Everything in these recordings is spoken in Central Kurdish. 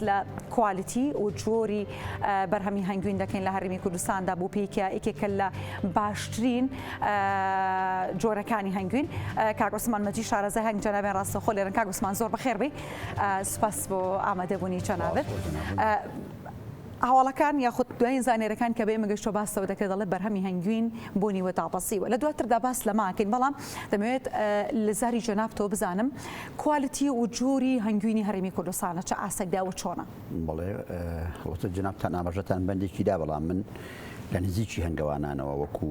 باس لە کوالیتی و جۆری بەرهەمی هەنگوین دەکەین لە هەرێمی کوردستاندا بۆ پێیکە یەکێکە لە باشترین جۆرەکانی هەنگوین. کاک عوسمان مەجید شارەزای هەنگ جەنابێن ڕاستەوخۆ لێرن. کاک عوسمان زۆر بەخێر بێ، سوپاس بۆ ئامادەبوونی جەنابێت. هەواڵەکان یاخود دوایین زانێرەکان کە بێ مەگەشتۆ باسەوە دەکرێت دەڵێ بەرهەمی هەنگوین بوونیوە داپەسیوە. لە دواتردا باس لە ماکەین، بەڵام دەمەوێت لە زاری جەنابتەوە بزانم کوالیتی و جۆری هەنگوینی هەرێمی کوردستانە چه ئاسەکدا و چۆنە؟ بەڵێ وەتە جەنابتان ئاماژەتان بەندێکی دا، بەڵام من لە نزیکی هەنگەوانانەوە وەکو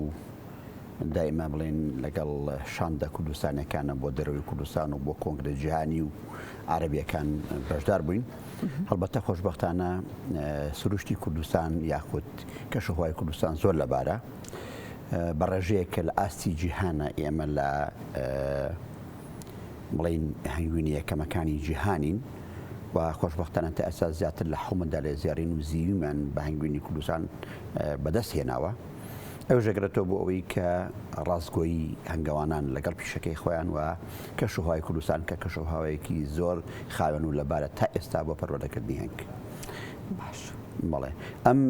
دائما بڵێن لەگەڵ شاندا کوردستانەکانە بۆ دەرەوەی کوردستان و بۆ کۆنگرە جیهانی و عەرەبیەکان بەشدار بووین. هەڵبەتە خۆشبەختانە سروشتی کوردستان یاخود کەشوهەوای کوردستان زۆر لەبارە بە ڕێژەیەک کە لە ئاستی جیهانە ئێمە لە بڵێن هەنگوینی یەکەمەکانی جیهانین و خۆشبەختانە تا ئێستا زیاتر لە حومەدا لە زیارین و زیویمان بە هەنگوینی کوردستان بەدەست هێناوە. ئەو ژەگرێتەوە بۆ ئەوەی کە ڕاستگۆیی هەنگەوانان لەگەڵ پیشەکەی خۆیان و کەشوهەوای کوردستان کە کەشوهەوایەکی زۆر خاوێن و لەبارە تا ئێستا بۆ پەروەردەکردنی هەنگ. باش بەڵێ ئەم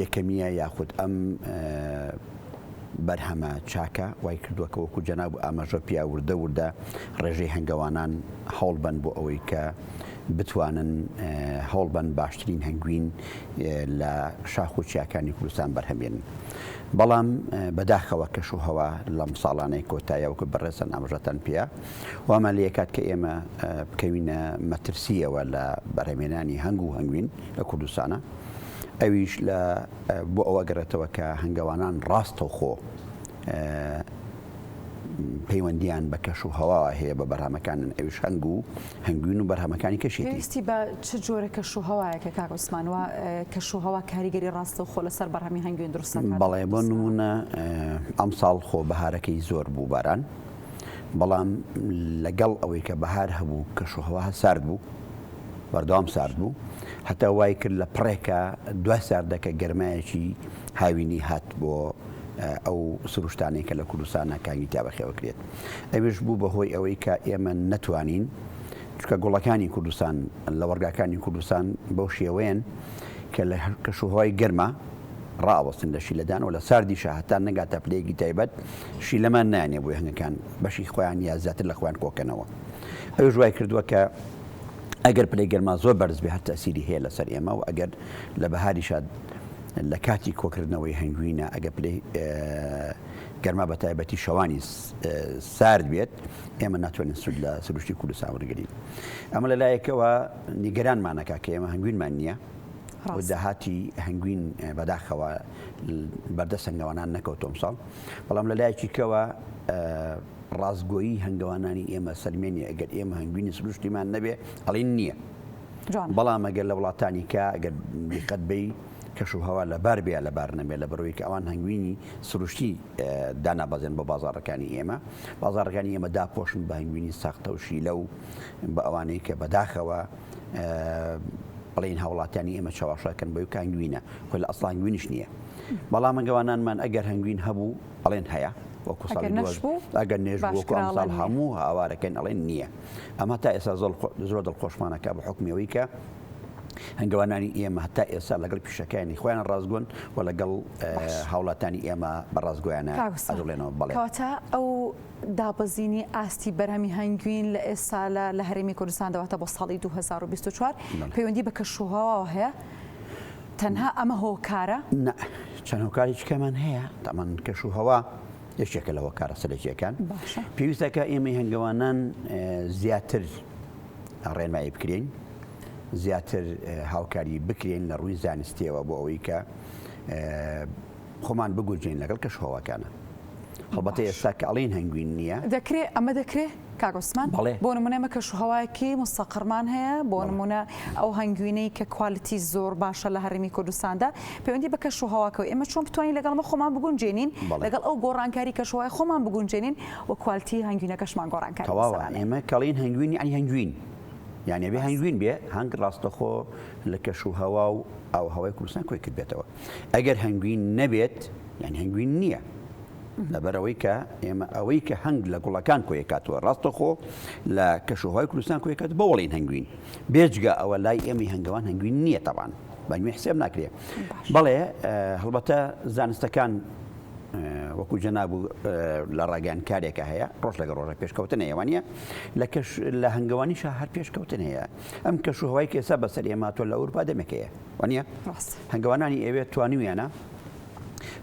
یەکەمیە یاخود ئەم بەرهەمە چاکە وای کردووە کە وەکو جەناب ئاماژە پیا وردە وردە ڕێژەی هەنگەوانان هەوڵ بن بۆ ئەوەی کە بتوانن هەوڵ بن باشترین هەنگوین لە شاخ و چیاکانی کوردستان بەرهەمێنن. بەڵام بەداخەوە کەشوهەوا لەم ساڵانەی کۆتایە وەکو بەڕێسەن ئاماژەتان پێە وامە لە یەکات کە ئێمە بکەوینە مەترسیەوە لە بەرهەمێنانی هەنگ و هەنگوین لە کوردستانە. ئەویش لە بۆ ئەوە گەڕێتەوە کە هەنگەوانان ڕاستەوخۆ پەیوەندیان بە کەشوهەوا هەیە بە بەرهەمەکانن، ئەویش هەنگ و هەنگوین و بەرهەمەکانی کەشێتی. پێویستی بە چ جۆرە کەشوهەوایەکە کاک عوسمان وە کەشوهەوا کاریگەری ڕاستەوخۆ لەسەر بەرهەمی هەنگوین دروست دەکات؟ بەڵێ بۆ نمونە ئەم ساڵ خۆ بەهارەکەی زۆر بوو باران، بەڵام لەگەڵ ئەوەی کە بەهار هەبوو کەشوهەوا سارد بوو، بەردەوام سارد بوو، هەتا وای کرد لە پڕێکە دوای ساردەکە گەرمایەکی هاوینی هات بۆ ئەو سروشتانەی کە لە کوردستانە کانگی تا بەخێوەکرێت. ئەوێش بوو بەهۆی ئەوەی کە ئێمە نەتوانین، چکە گوڵەکانی کوردستان لە وەرگاکانی کوردستان بەو شێوەیەن کە لە کەشوهەوای گەرمە ڕائوەستن لە شیلەدان و لە ساردیشە هەتا نەگاتە پلەیەکی تایبەت شیلەمان نانێ بۆ هەنگەکان بەشی خۆیان یا زیاتر لە خۆیان کۆکەنەوە. ئەوێش وای کردووە کە ئەگەر پلەی گەرما زۆر بەرز بێ هەر تەسیری هەیە لەسەر ئێمە و ئەگەر لە بەهاریشە لە کاتی کۆکردنەوەی هەنگوینە ئەگە پلەی گەرما بە تایبەتی شەوانی سارد بێت ئێمە ناتوانین سود لە سروشتی کوردستان وەرگرین. ئەمە لەلایەکەوە نیگەرانمانەکە کە ئێمە هەنگوینمان نییە و داهاتی هەنگوین بەداخەوە بەردەست هەنگەوانان نەکەوتۆم ساڵ، بەڵام لەلایەکی کەوە ڕاستگۆیی هەنگەوانانی ئێمە سەلمێنی ئەگەر ئێمە هەنگوینی سروشتیمان نەبێ ئەڵێن نییە. بەڵام ئەگەر لە وڵاتانی کە ئەگەر دیقەت بی کەشوهەوا لەبار بێ لەبار نەبێت لە بەرەوەی کە ئەوان هەنگوینی سروشتی دانابەزێن بە بازاڕەکانی ئێمە، بازاڕەکانی ئێمە داپۆشن بە هەنگوینی ساختە و شیلە و بە ئەوانەی کە بەداخەوە بڵێن هاوڵاتیانی ئێمە چاوەڕێکەکەن بەوەی کە هەنگوینە خۆی لە ئەسڵ هەنگوینیش نییە. بەڵام هەنگەوانانمان ئەگەر هەنگوین هەبوو ئەڵێن هەیە، وەکو ساڵی ئەگەر نێژ وەکو ئەم ساڵ هەموو هاوارەکەن ئەڵێن نییە. ئەمە تا ئێستا زۆر دڵخۆشمانەکە بە حکمیەوەی کە هەنگەوانانی ئێمە هەتا ئێستا لەگەڵ پیشەکانی خۆیان ڕازگۆن و لەگەڵ هاوڵاتانی ئێمە بە ڕازگۆیانە ئەدڵێنەوە. بەڵێ کەواتە ئەو دابەزینی ئاستی بەرهەمی هەنگوین لە ئێستا لە هەرێمی کوردستان دەواتە بۆ ساڵی 2024 پەیوەندی بە کەشوهەوا هەیە؟ تەنها ئەمە هۆکارە؟ چەند هۆکاری چکەمان هەیە. تامان کەشوهەوا یەکێکە لە هۆکارە سەرەکیەکان. پێویستەکە ئێمەی هەنگەوانان زیاتر ڕێنمایی بکرێن، زیاتر هاوکاری بکرێن لە ڕووی زانستیەوە بۆ ئەوەی کە خۆمان بگوجین لەگەڵ کەشوهەواکانە. هەڵبەتە ئێستا کە ئەڵێن هەنگوین نییە دەکرێت ئەمە دەکرێت کاک عوسمان بۆ نمونە ئێمە کەشوهەوایەکی مستەقڕمان هەیە بۆ نمونە ئەو هەنگوینەی کە کوالیتی زۆر باشە لە هەرێمی کوردستاندا پەیوەندی بە کەشوهەواکەوە ئێمە چۆن بتوانین لەگەڵ خۆمان بگونجێنین لەگەڵ ئەو گۆڕانکاری کەشوهەوای خۆمان بگونجێنین و کوالیتی هەنگوینەکەشمان گۆڕانکاری ئێمە کەڵین هەنگوینی ئەنی هەنگوین یعنی بێ هەنگوین بێ هەنگ ڕاستەخۆ لە کەشوهەوا و ئەو هەوای کوردستان کۆی کرد بێتەوە. ئەگەر هەنگوین نەبێت یعنی هەنگوین نییە. لەبەرەوەی کە ئێمە ئەوەی کە هەنگ لە گوڵەکان کۆیکاتوە ڕاستەخۆ لە کەشوهەوای کوردستان کۆیکات بەوەڵین هەنگوین بێجگە ئەوە لای ئێمەی هەنگەوان هەنگوین نییە تەوان بەنوێ حسێب ناکرێ بەڵێ هەڵبەتە زانستەکان وەکو جەنابوو لە ڕاگەیانکارێکە هەیە ڕۆژ لەگە ڕۆژە پێشکەوتن هەیەوانە لە هەنگەوانیش هەر پێشکەوتن هەیە ئەم کەشوهەوای کێسا بەسەر ئێماتۆ لە ئەوروپا دەمێکەیە وانە هەنگەوانانی ئێوێ توانیویانە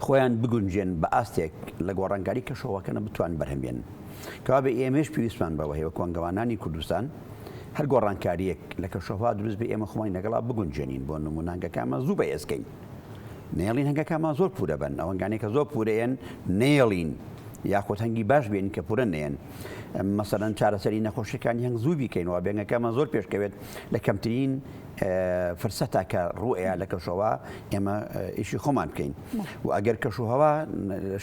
خۆیان بگونجێن بە ئاستێک لە گۆڕانکاری کەشەوەکەنە بتوان بەرهەمێن کەوا بە ئێمەش پێویستمان بەوە هەیە کۆنگەوانانی کوردستان هەر گۆڕانکاریەک لە کەشەوە دروست بە ئێمە خۆمان لەگەڵا بگونجێنین بۆ نمونانگەکانمە زوو بە ئێسکەین نێڵین هەنگەکانمان زۆر پورە بن ئەوەنگانێک کە زۆر پورەیەن نێڵین یاخۆت هەنگی باش بێن کە پورە نێن مەسەرەن چارەسەری نەخۆشیەکانی هەنگ زوو بیکەینەوە بێنگەکانمان زۆر پێشکەوێت لە کەمترین فرسەتا کە ڕوئەیە لە کەشەوە ئێمە ئیشی خۆمان بکەین و ئەگەر کەشوهەوا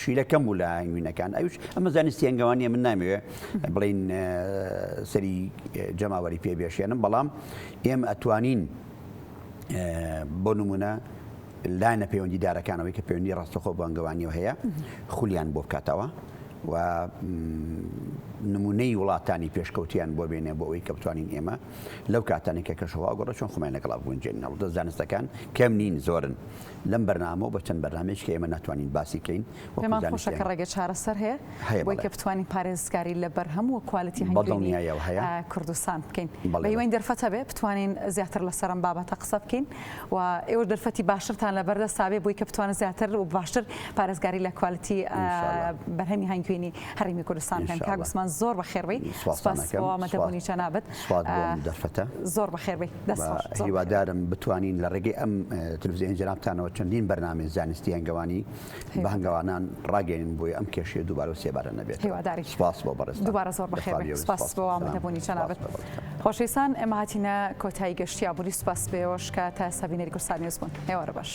شیلەکەم بوو لە هەنگوینەکان ئەوش ئەمە زانستی هەنگەوانیە من نامەوێ بڵین سەری جەماوەری پێبێشێنم بەڵام ئێمە ئەتوانین بۆ نمونە لاینە پەیوەندیدارەکانەوەی کە پەیوەندی ڕاستەخۆ بۆ هەنگەوانیەوە هەیە خولیان بۆ بکاتەوە و نمونەی وڵاتانی پێشکەوتیان بۆ بێنێ بۆ ئەوەی کە بتوانین ئێمە لەو کاتانی کە کەشەوە گۆڕە چۆن خۆمان لەگەڵا بگونجێن هەڵبەتە زانستەکان کەم نین زۆرن لەم بەرنامە بە چەند بەرنامەیەک کە ئێمە ناتوانین باسی بکەین پێمان خۆشە کە ڕێگە چارەسەر هەیە بۆی کە بتوانین پارێزگاری لە بەرهەم و کوالیتی هەنگاوی کوردستان بکەین بە هیوای دەرفەتە بێ بتوانین زیاتر لەسەر ئەم بابەتە قسە بکەین و ئێوە دەرفەتی باشترتان لەبەردەستا بێ بۆی کە بتوانن زیاتر و باشتر پارێزگاری لە کوالیتی بەرهەمی هەنگوێنی هەرێمی کوردستان بکەن کاک عوسمان زۆر بەخێربەی سپاس بۆ ئامادەبوونی جەنابەت زۆر بەخێربەی هیوادارم بتوانین لە ڕێگەی ئەم تەلەڤیزیۆن جەنابتانەوە چەندین بەرنامەی زانستی هەنگەوانی بە هەنگەوانان ڕاگەین بۆی ئەم کێشەیە دووبارە و سێبارە نەبێت هیواداری سپاس بۆ بەڕێز دووبارە زۆر بەخێربێ سپاس بۆ ئامادەبوونی جەنابەت خۆشەویستان ئێمە هاتینە کۆتایی گەشتیابووری سپاس بێەوەش کە تا سەبینەری کوردستان نیوز بوون هێوارە باش